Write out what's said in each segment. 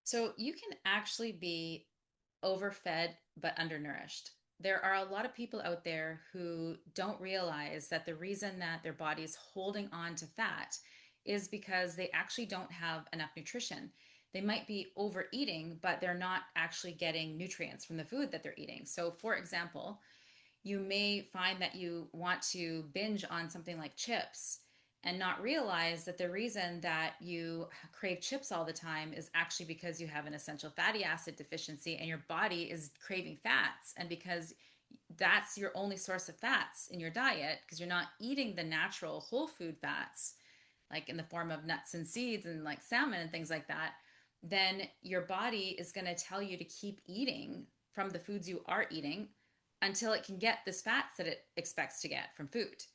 So you can actually be overfed but undernourished. There are a lot of people out there who don't realize that the reason that their body is holding on to fat is because they actually don't have enough nutrition. They might be overeating, but they're not actually getting nutrients from the food that they're eating. So, for example, you may find that you want to binge on something like chips and not realize that the reason that you crave chips all the time is actually because you have an essential fatty acid deficiency and your body is craving fats. And because that's your only source of fats in your diet, because you're not eating the natural whole food fats, like in the form of nuts and seeds and like salmon and things like that, then your body is going to tell you to keep eating from the foods you are eating until it can get this fats that it expects to get from food.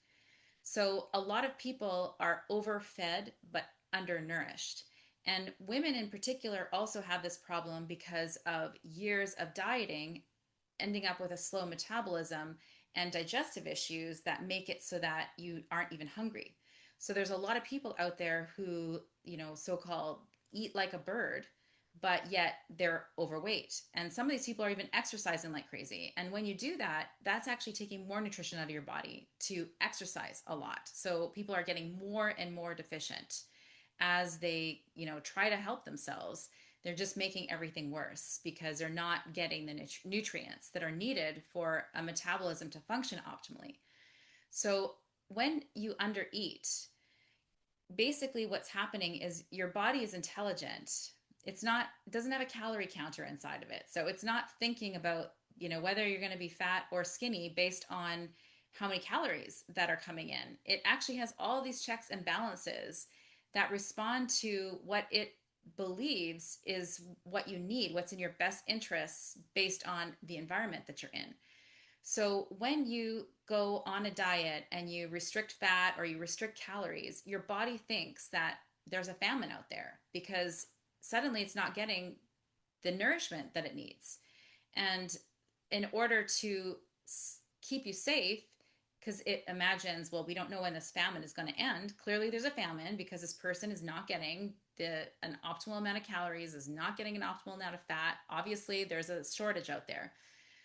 So a lot of people are overfed but undernourished. And women in particular also have this problem because of years of dieting, ending up with a slow metabolism and digestive issues that make it so that you aren't even hungry. So there's a lot of people out there who, so-called eat like a bird, but yet they're overweight. And some of these people are even exercising like crazy. And when you do that, that's actually taking more nutrition out of your body to exercise a lot. So people are getting more and more deficient as they, try to help themselves. They're just making everything worse because they're not getting the nutrients that are needed for a metabolism to function optimally. So when you undereat, basically what's happening is your body is intelligent. It doesn't have a calorie counter inside of it. So it's not thinking about, whether you're going to be fat or skinny based on how many calories that are coming in. It actually has all these checks and balances that respond to what it believes is what you need, what's in your best interests based on the environment that you're in. So when you go on a diet and you restrict fat or you restrict calories, your body thinks that there's a famine out there because suddenly it's not getting the nourishment that it needs. And in order to keep you safe, because it imagines, well, we don't know when this famine is going to end. Clearly, there's a famine because this person is not getting an optimal amount of calories, is not getting an optimal amount of fat. Obviously, there's a shortage out there.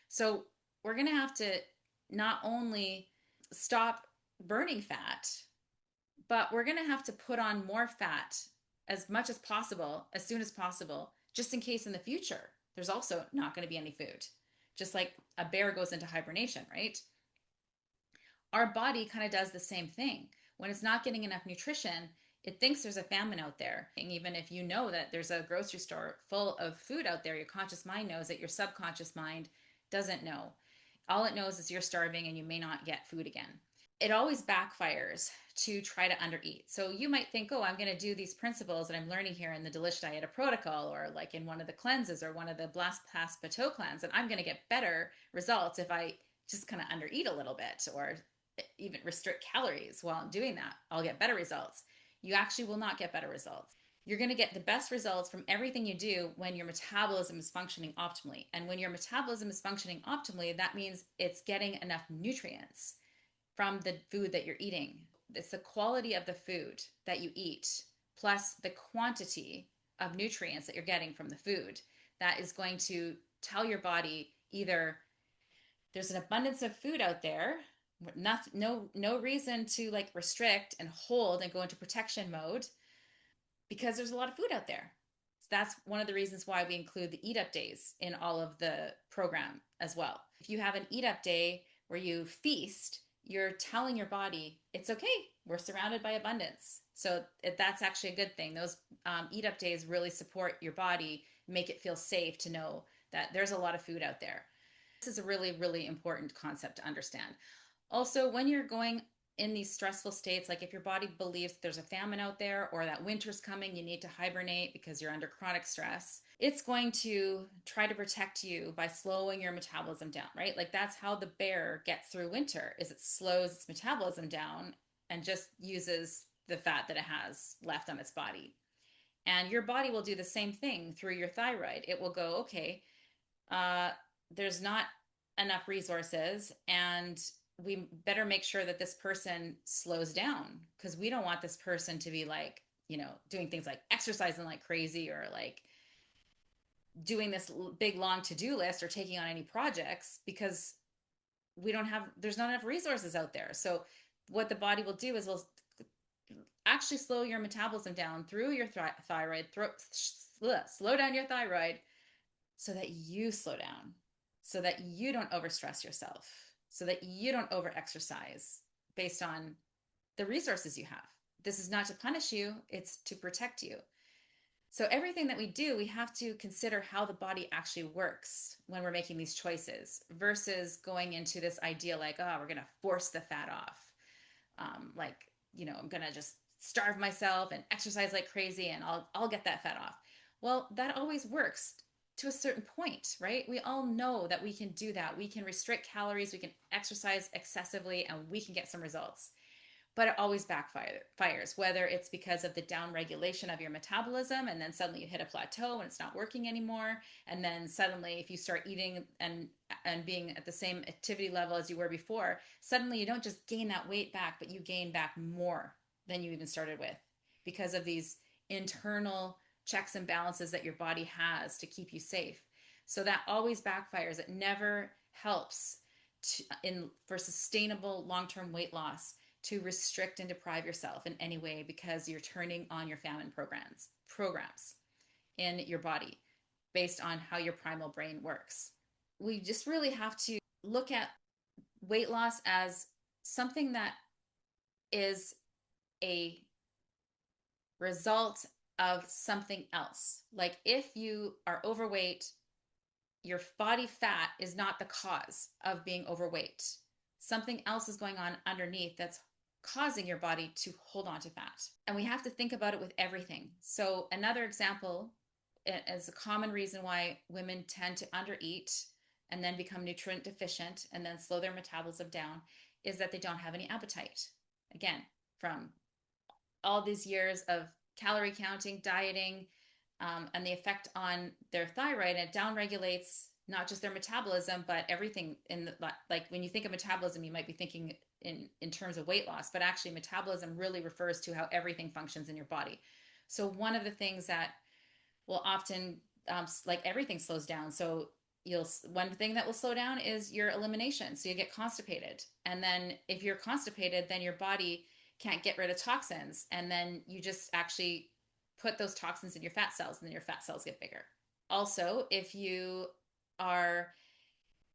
So we're going to have to not only stop burning fat, but we're going to have to put on more fat as much as possible, as soon as possible, just in case in the future there's also not going to be any food. Just like a bear goes into hibernation, right? Our body kind of does the same thing. When it's not getting enough nutrition, it thinks there's a famine out there. And even if you know that there's a grocery store full of food out there, your conscious mind knows that your subconscious mind doesn't know. All it knows is you're starving and you may not get food again. It always backfires to try to undereat. So you might think, oh, I'm going to do these principles that I'm learning here in the Delish Diet Protocol or like in one of the cleanses or one of the Blast Pass Plateau cleanse, and I'm going to get better results if I just kind of undereat a little bit or even restrict calories while I'm doing that. I'll get better results. You actually will not get better results. You're going to get the best results from everything you do when your metabolism is functioning optimally. And when your metabolism is functioning optimally, that means it's getting enough nutrients from the food that you're eating. It's the quality of the food that you eat plus the quantity of nutrients that you're getting from the food that is going to tell your body either there's an abundance of food out there, no reason to like restrict and hold and go into protection mode because there's a lot of food out there. So that's one of the reasons why we include the eat up days in all of the program as well. If you have an eat up day where you feast, you're telling your body it's okay. We're surrounded by abundance. So that's actually a good thing. Those eat up days really support your body, make it feel safe to know that there's a lot of food out there. This is a really, really important concept to understand. Also, when you're going in these stressful states, like if your body believes there's a famine out there or that winter's coming, you need to hibernate because you're under chronic stress, it's going to try to protect you by slowing your metabolism down, right? Like that's how the bear gets through winter is it slows its metabolism down and just uses the fat that it has left on its body. And your body will do the same thing through your thyroid. It will go, okay, uh, there's not enough resources and we better make sure that this person slows down because we don't want this person to be like, doing things like exercising like crazy or like doing this big long to-do list or taking on any projects because there's not enough resources out there. So what the body will do is will actually slow your metabolism down through your thyroid, slow down your thyroid so that you slow down, so that you don't overstress yourself, so that you don't overexercise based on the resources you have. This is not to punish you, it's to protect you. So everything that we do, we have to consider how the body actually works when we're making these choices versus going into this idea like, oh, we're going to force the fat off. Like, I'm going to just starve myself and exercise like crazy and I'll get that fat off. Well, that always works to a certain point, right? We all know that we can do that. We can restrict calories, we can exercise excessively, and we can get some results, but it always backfires, whether it's because of the down regulation of your metabolism and then suddenly you hit a plateau and it's not working anymore, and then suddenly if you start eating and being at the same activity level as you were before, suddenly you don't just gain that weight back, but you gain back more than you even started with because of these internal checks and balances that your body has to keep you safe. So that always backfires. It never helps for sustainable long-term weight loss to restrict and deprive yourself in any way because you're turning on your famine programs in your body based on how your primal brain works. We just really have to look at weight loss as something that is a result of something else. Like if you are overweight, your body fat is not the cause of being overweight. Something else is going on underneath that's causing your body to hold on to fat. And we have to think about it with everything. So another example is a common reason why women tend to undereat and then become nutrient deficient and then slow their metabolism down is that they don't have any appetite. Again, from all these years of calorie counting, dieting, and the effect on their thyroid, and it downregulates not just their metabolism, but everything like when you think of metabolism, you might be thinking in terms of weight loss, but actually metabolism really refers to how everything functions in your body. So one of the things that will often, like everything slows down. So one thing that will slow down is your elimination. So you get constipated. And then if you're constipated, then your body can't get rid of toxins. And then you just actually put those toxins in your fat cells and then your fat cells get bigger. Also, if your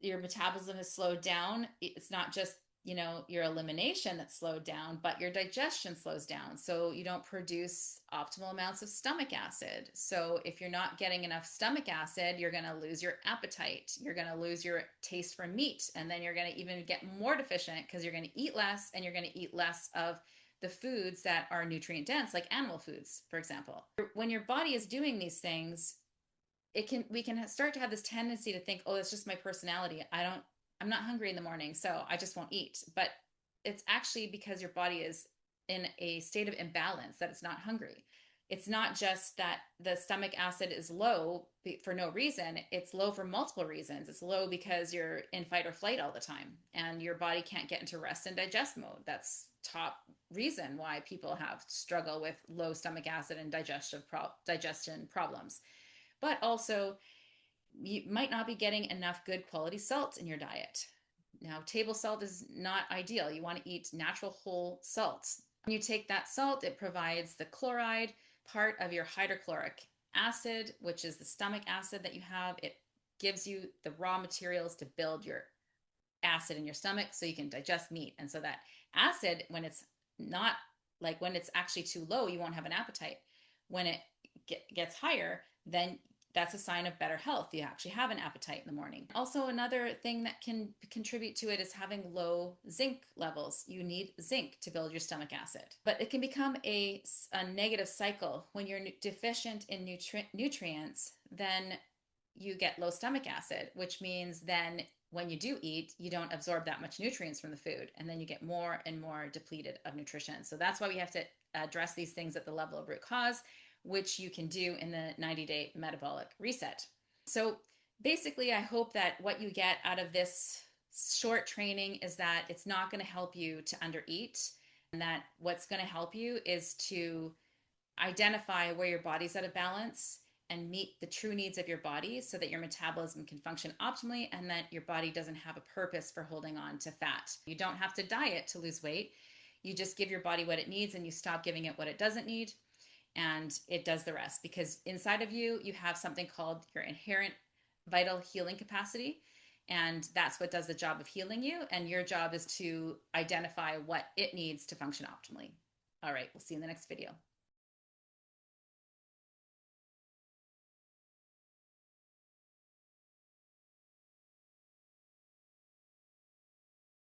metabolism has slowed down, it's not just your elimination that's slowed down, but your digestion slows down, so you don't produce optimal amounts of stomach acid. So if you're not getting enough stomach acid, you're going to lose your appetite, you're going to lose your taste for meat, and then you're going to even get more deficient because you're going to eat less, and you're going to eat less of the foods that are nutrient dense, like animal foods, for example. When your body is doing these things, we can start to have this tendency to think, oh, it's just my personality. I'm not hungry in the morning, so I just won't eat. But it's actually because your body is in a state of imbalance that it's not hungry. It's not just that the stomach acid is low for no reason. It's low for multiple reasons. It's low because you're in fight or flight all the time and your body can't get into rest and digest mode. That's top reason why people have struggle with low stomach acid and digestion problems. But also, you might not be getting enough good quality salt in your diet. Now, table salt is not ideal. You want to eat natural whole salts. When you take that salt, it provides the chloride part of your hydrochloric acid, which is the stomach acid that you have. It gives you the raw materials to build your acid in your stomach so you can digest meat. And so that acid, when it's not like when it's actually too low, you won't have an appetite. When it gets higher, then that's a sign of better health. You actually have an appetite in the morning. Also, another thing that can contribute to it is having low zinc levels. You need zinc to build your stomach acid. But it can become a negative cycle. When you're deficient in nutrients, then you get low stomach acid, which means then when you do eat, you don't absorb that much nutrients from the food, and then you get more and more depleted of nutrition. So that's why we have to address these things at the level of root cause, which you can do in the 90-day metabolic reset. So basically, I hope that what you get out of this short training is that it's not going to help you to undereat, and that what's going to help you is to identify where your body's out of balance and meet the true needs of your body so that your metabolism can function optimally and that your body doesn't have a purpose for holding on to fat. You don't have to diet to lose weight. You just give your body what it needs and you stop giving it what it doesn't need, and it does the rest, because inside of you, you have something called your inherent vital healing capacity. And that's what does the job of healing you. And your job is to identify what it needs to function optimally. All right, we'll see you in the next video.